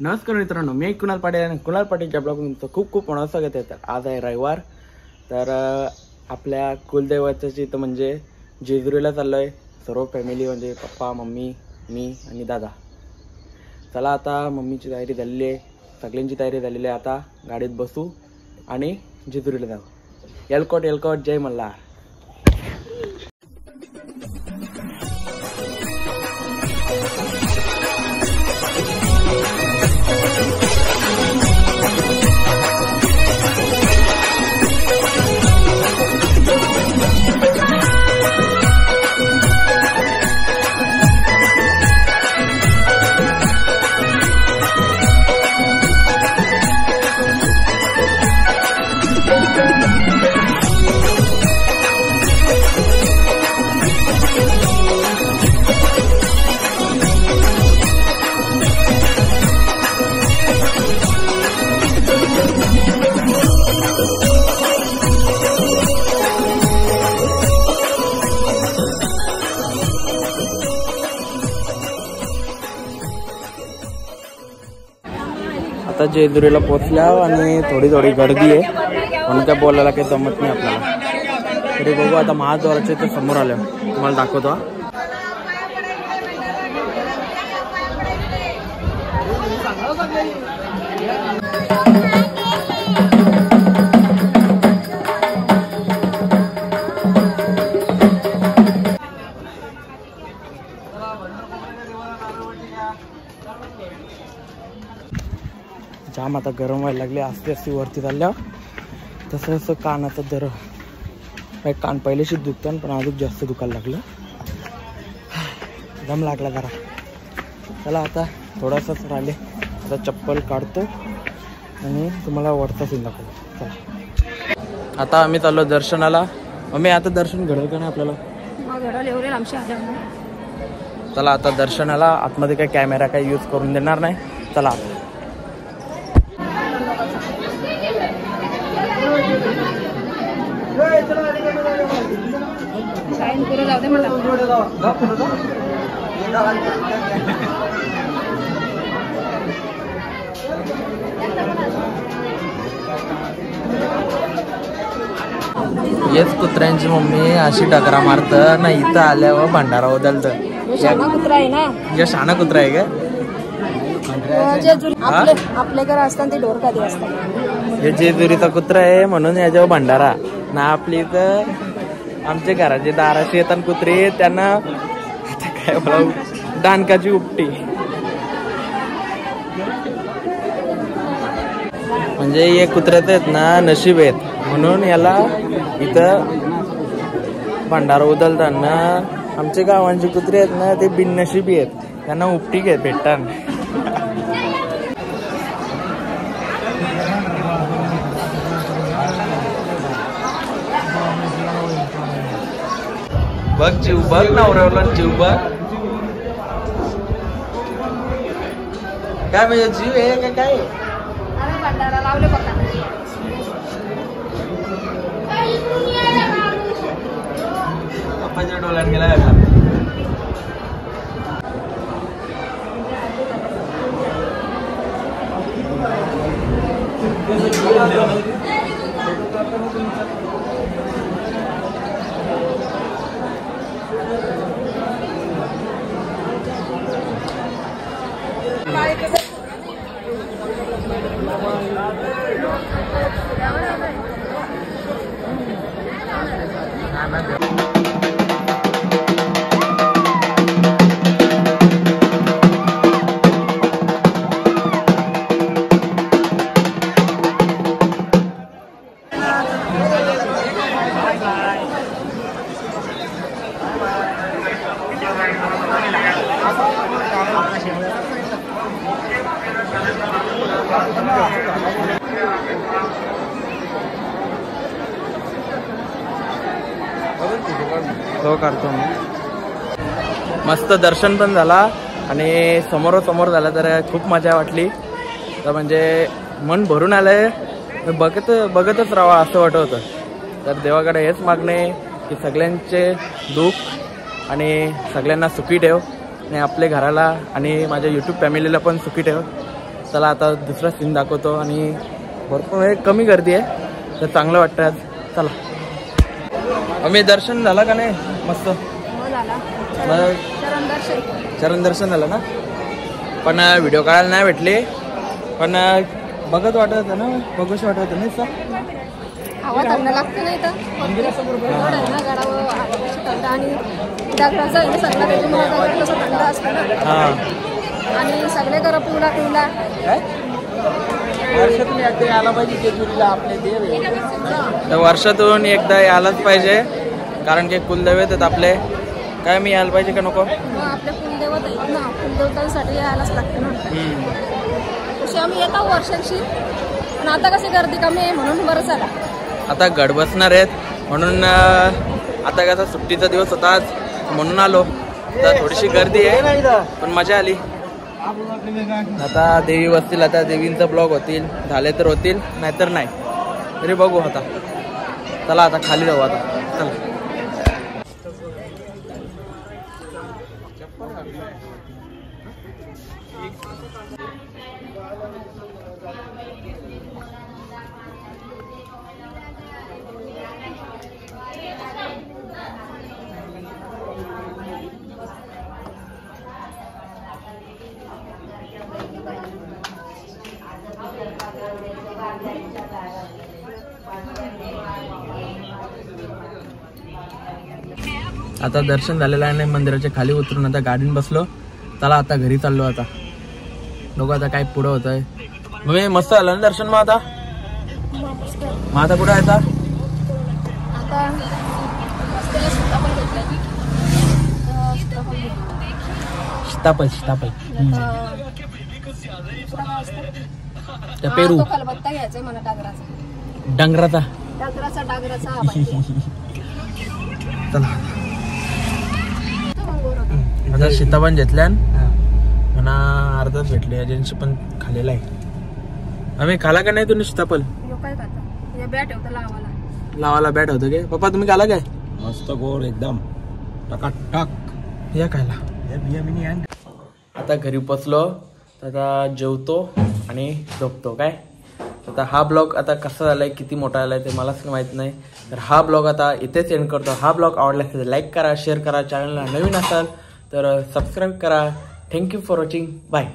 नमस्कार मित्रांनो, मी कुणाल पाटील आणि कुणाल पाटीलच्या ब्लॉगमध्ये तुमचं खूप खूप स्वागत आहे। तर आज आहे रविवार, तर आपल्या कुलदैवताची इथं म्हणजे जेजुरीला चाललो आहे। सर्व फॅमिली म्हणजे पप्पा, मम्मी, मी आणि दादा। चला आता मम्मीची तयारी झालेली आहे, सगळ्यांची तयारी झालेली आहे। आता गाडीत बसू आणि जेजुरीला जाऊ। एलकोट एलकोट, जय मल्हार। आता जेजुरीला पोहोचल्या आणि थोडी गर्दी आहे, म्हणून काय बोलायला काही जमत नाही आपल्याला। तरी बघू आता महाद्वाराच्या इथे समोर आल्या, तुम्हाला दाखवतो। जाम आता गरम व्हायला लागले, आस्ते आस्ते वरती चालल्यावर तसं असं कानाचा दर कान पहिलेशीच दुखतं, पण अजून जास्त दुखायला लागलं, दम लागला जरा। चला आता थोडासाच राहिले, आता चप्पल काढतो आणि तुम्हाला वरचा सीन दाखवतो। चला आता आम्ही चाललो दर्शनाला। मम्मी आता दर्शन घडलं का नाही आपल्याला? चला आता दर्शनाला। आतमध्ये काही कॅमेरा काही यूज करून देणार नाही। चला येच कुत्र्यांची मम्मी अशी डगरा मारत ना, इथं आल्यावर भंडारा उदलत। कुत्रा आहे ना, या शाणा कुत्रा आहे का? आपल्या घर असतात ते ढोर कधी असतात। हे जेजुरीचा कुत्रा आहे म्हणून याच्यावर भंडारा ना। आपली इथं आमच्या घराचे दाराशी येतात कुत्रे, त्यांना काय बोलावं, दानकाची उपटी। म्हणजे हे कुत्र्यात आहेत ना, नशीब आहेत म्हणून याला इथं भंडारा उदलताना। आमच्या गावांची कुत्रे आहेत ना, ते बिननशिबी आहेत, त्यांना उपटी घेत भेटतात। बघ जीव बघ, नवऱ्याला जीव बघ, काय म्हणजे जीव आहे का काय? लावले बघा पप्पाच्या डोळ्यात गेला। तो करतो मी। मस्त दर्शन पण झाला आणि समोर झाला, तर खूप मजा वाटली। तर म्हणजे मन भरून आलंय, बघतच राहावं असं वाटत होतं। तर देवाकडे हेच मागणे की सगळ्यांचे दुःख आणि सगळ्यांना सुखी ठेव, आणि आपल्या घराला आणि माझ्या यूट्यूब फॅमिलीला पण सुखी ठेव। चला आता दुसरा सीन दाखवतो आणि भरपूर कमी गर्दी आहे तर चांगलं वाटतं आज. चला आम्ही दर्शन झालं का नाही मस्त हो झाला. मग चरण दर्शन. चरण दर्शन झालं ना पण व्हिडिओ काढायला नाही भेटले पण बघत वाटत होतं ना बघूशी वाटत होतं नाही हवा थंड लागते नाही तर एवढं आहे ना गडावर थंड आणि दगडाचं आहे ना सगळं त्याच्यामुळे दगड कसं थंड असतं ना. हां आणि सगळे घर पिवला पिवला वर्षातून एकदा यायला पाहिजे जेजुरीला आपले देव तर वर्षातून एकदा यायलाच पाहिजे कारण की कुलदैवत आहेत आपले. काय मी यायला पाहिजे का नको? मग आपले कुलदेवत आहेत ना कुलदेवतांसाठी यायलाच लागतं ना. तशी आम्ही येतो वर्षांशी पण आता कशी गर्दी कमी आहे म्हणून बरं झालं. आता गड बसणार आहेत म्हणून आता कसा सुट्टीचा दिवस होता आज म्हणून आलो. तर थोडीशी गर्दी आहे पण मजा आली. आता देवी बसतील आता देवींचा ब्लॉग होतील झाले तर होतील नाहीतर नाही तरी बघू. आता चला आता खाली जाऊ आता. चला आता दर्शन झालेलं आहे मंदिराच्या खाली उतरून आता गाडीत बसलो. चला आता घरी चाललो. आता लोक आता काय पुढं होत आहे मग मस्त झालं ना दर्शन. मग आता कुठं आहे आता? सीताफळ त्या पेरू खलबत्ता घ्यायचा मला डांगराचा चला आता सीताफळ घेतल्या म्हणा अर्धाच भेटले एजन्सी पण खालेला आहे. आम्ही खाला का नाही तुम्ही सीताफळ? लावाला बॅट होतं काय पप्पा तुम्ही खाला काय? मस्त गोड एकदम टकाटक. या खायला आता घरी पोचलो तर आता जेवतो आणि झोपतो काय. आता हा ब्लॉग आता कसा झालाय किती मोठा झालाय ते मलाच माहित नाही. तर हा ब्लॉग आता इथेच एंड करतो. हा ब्लॉग आवडला असेल तर लाईक करा शेअर करा. चॅनलला नवीन असाल तर सबस्क्राईब करा. Thank you for watching. बाय.